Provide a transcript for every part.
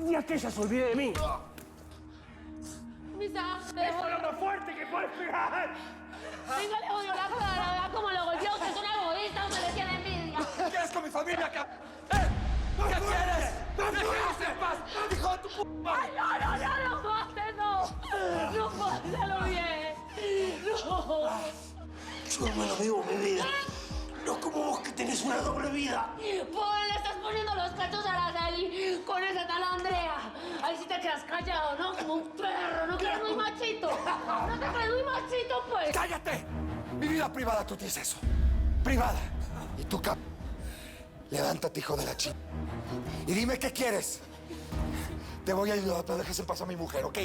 día que ella se olvide de mí. Mi sangre. Eso es lo más fuerte que puedes pegar. Venga, le odio la cara, vea cómo lo golpeó, que es un egoísta, usted le tiene envidia. ¿Qué quieres con mi familia acá? ¿Qué quieres? ¡Déjame en paz! ¡Hijo de tu p***! ¡Ay, no, mate, no! ¡No, pásalo bien! ¡No! Yo no me lo digo, mi vida. No como vos que tenés una doble vida. Pues le estás poniendo los cachos a Araceli con esa tal Andrea. Ahí sí te quedas callado, ¿no? Como un perro, ¿no quieres muy machito? ¿No te crees muy machito, pues? ¡Cállate! Mi vida privada, tú tienes eso. Privada. Y tú, levántate, hijo de la chica. Y dime qué quieres. Te voy a ayudar, pero dejes en paz a mi mujer, ¿ok?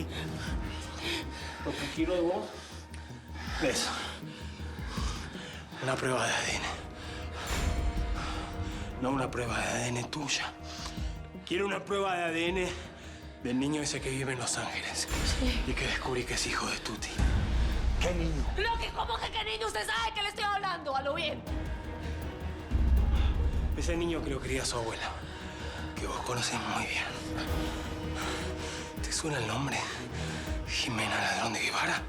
Lo que quiero de vos es una prueba de ADN. No una prueba de ADN tuya. Quiero una prueba de ADN del niño ese que vive en Los Ángeles. Sí. Y que descubrí que es hijo de Tuti. ¿Qué niño? ¿Cómo que qué niño? Usted sabe que le estoy hablando, a lo bien. Ese niño que lo quería su abuela, que vos conocés muy bien. ¿Te suena el nombre? Jimena Ladrón de Guevara.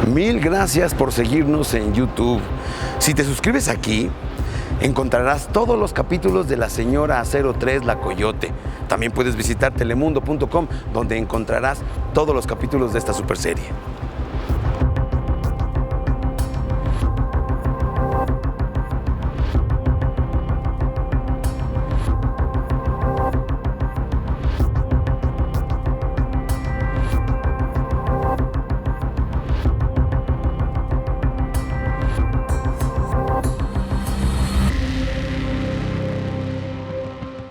Mil gracias por seguirnos en YouTube. Si te suscribes aquí, encontrarás todos los capítulos de La Señora 03 La Coyote. También puedes visitar telemundo.com, donde encontrarás todos los capítulos de esta superserie.